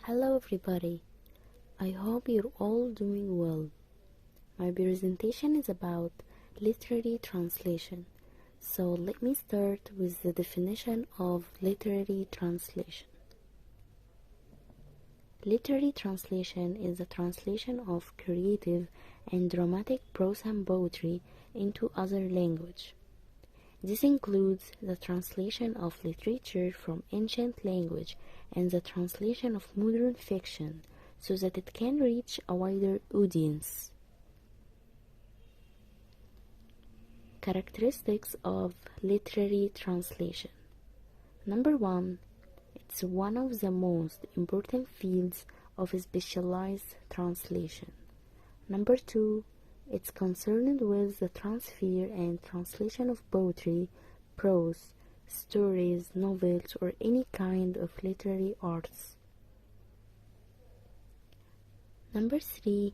Hello everybody, I hope you're all doing well. My presentation is about literary translation. So let me start with the definition of literary translation. Literary translation is the translation of creative and dramatic prose and poetry into other language. This includes the translation of literature from ancient language and the translation of modern fiction so that it can reach a wider audience. Characteristics of literary translation. Number 1. It's one of the most important fields of specialized translation. Number 2. It's concerned with the transfer and translation of poetry, prose, stories, novels, or any kind of literary arts. Number 3.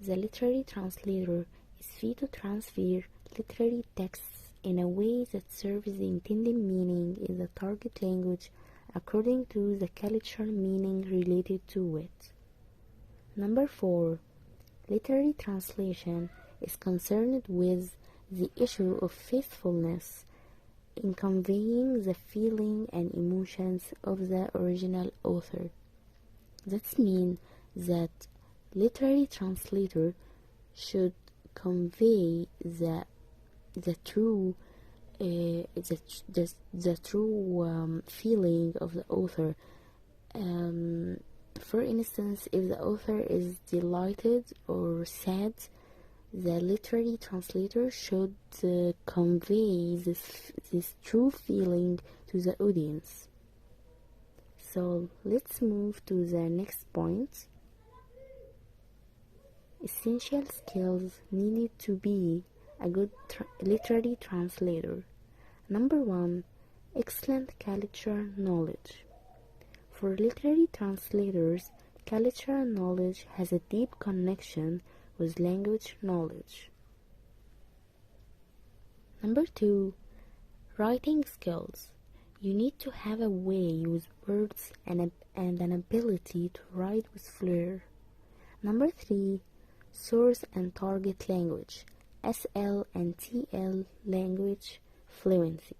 The literary translator is free to transfer literary texts in a way that serves the intended meaning in the target language according to the cultural meaning related to it. Number 4. Literary translation is concerned with the issue of faithfulness in conveying the feeling and emotions of the original author. That means that literary translator should convey the true feeling of the author. For instance, if the author is delighted or sad, the literary translator should convey this true feeling to the audience. So let's move to the next point. Essential skills needed to be a good literary translator. Number 1. Excellent cultural knowledge. For literary translators, cultural knowledge has a deep connection with language knowledge. Number 2. Writing skills. You need to have a way with words and an ability to write with flair. Number 3. Source and target language. SL and TL language fluency.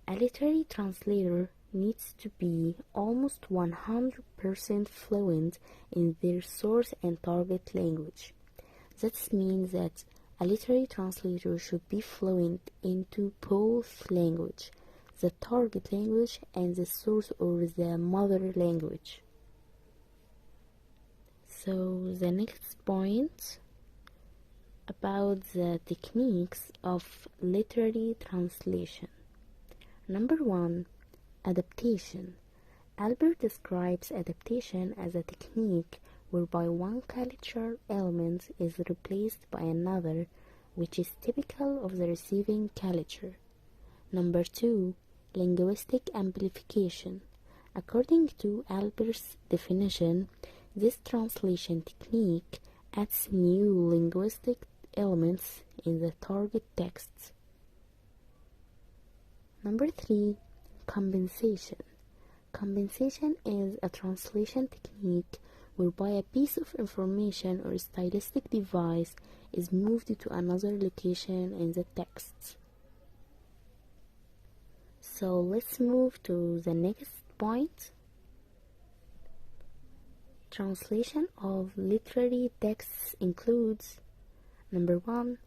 A literary translator needs to be almost 100% fluent in their source and target language. That means that a literary translator should be fluent into both language, the target language and the source or the mother language. So the next point about the techniques of literary translation. Number 1. Adaptation. Albert describes adaptation as a technique whereby one cultural element is replaced by another which is typical of the receiving culture. Number 2. Linguistic amplification. According to Albert's definition, this translation technique adds new linguistic elements in the target texts. Number 3. Compensation. Compensation is a translation technique whereby a piece of information or stylistic device is moved to another location in the text. So let's move to the next point. Translation of literary texts includes: Number 1.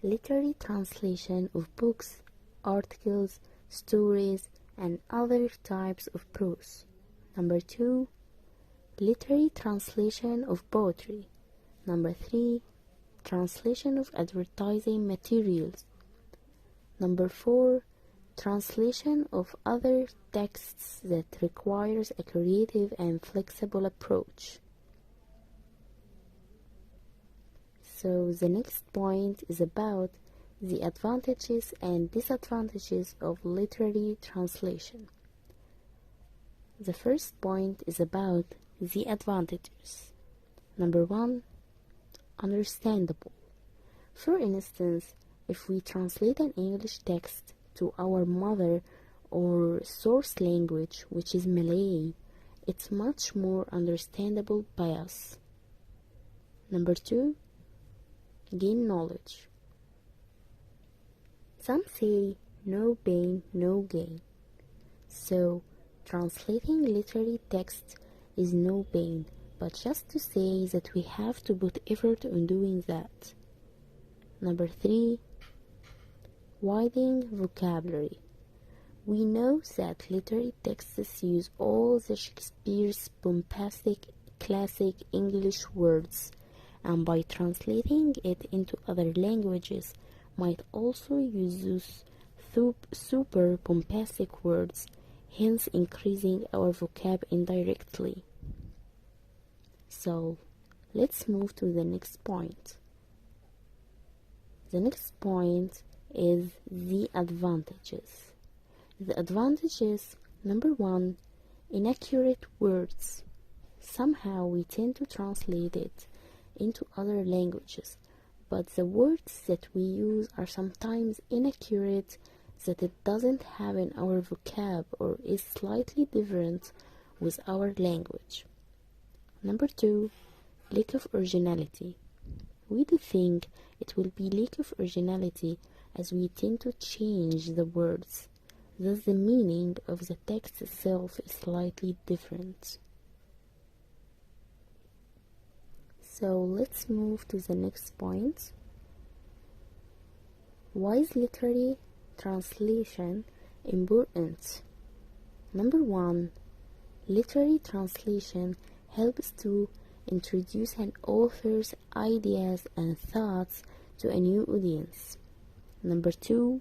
Literary translation of books, articles, stories, and other types of prose. Number 2. Literary translation of poetry. Number 3. Translation of advertising materials. Number 4. Translation of other texts that requires a creative and flexible approach. So the next point is about the advantages and disadvantages of literary translation. The first point is about the advantages. Number 1. Understandable. For instance, if we translate an English text to our mother or source language, which is Malay, it's much more understandable by us. Number 2, gain knowledge. Some say no pain, no gain. So, translating literary text is no pain, but just to say that we have to put effort on doing that. Number 3, widening vocabulary. We know that literary texts use all the Shakespeare's bombastic classic English words, and by translating it into other languages might also use those super bombastic words, hence increasing our vocab indirectly. So, let's move to the next point. The next point is the advantages. The advantages, number 1, inaccurate words. Somehow we tend to translate it into other languages, but the words that we use are sometimes inaccurate, that it doesn't have in our vocab or is slightly different with our language. Number 2, lack of originality. We do think it will be lack of originality as we tend to change the words, thus the meaning of the text itself is slightly different. So let's move to the next point. Why is literary translation important? Number 1, literary translation helps to introduce an author's ideas and thoughts to a new audience. Number 2,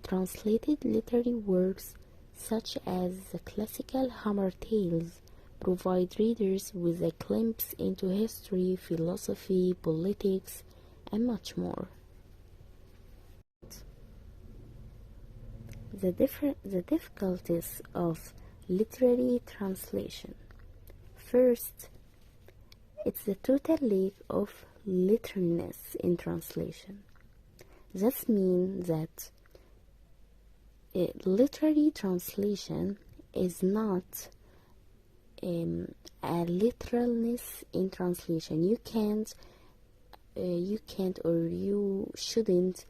translated literary works such as the classical Hammer Tales provide readers with a glimpse into history, philosophy, politics, and much more. The difficulties of literary translation. First, it's the total lack of literalness in translation. This means that literary translation is not a literalness in translation. You can't or you shouldn't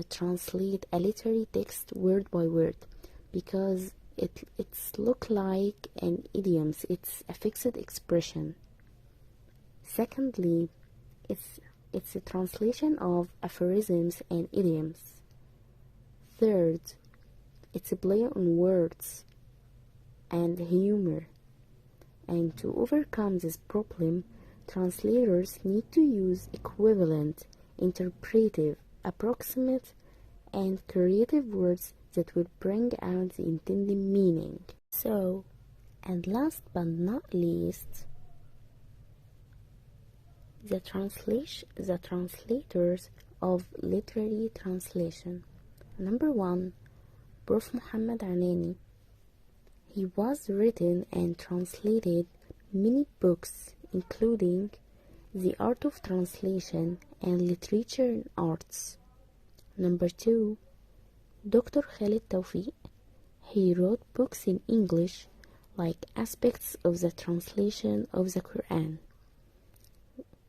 translate a literary text word by word, because it's look like an idiom. It's a fixed expression. Secondly, it's a translation of aphorisms and idioms. Third, it's a play on words and humor. And to overcome this problem, translators need to use equivalent, interpretive, approximate, and creative words that would bring out the intended meaning. So, and last but not least, the translators of literary translation. Number 1, Prof. Muhammad Anani. He was written and translated many books, including The Art of Translation and Literature and Arts. Number 2, Dr. Khalid Tawfiq. He wrote books in English like Aspects of the Translation of the Quran.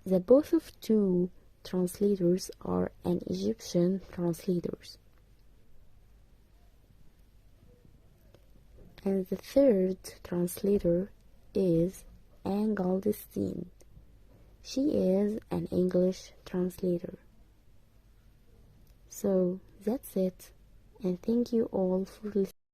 The both of two translators are an Egyptian translators. And the third translator is Anne Goldstein. She is an English translator. So that's it, and thank you all for listening.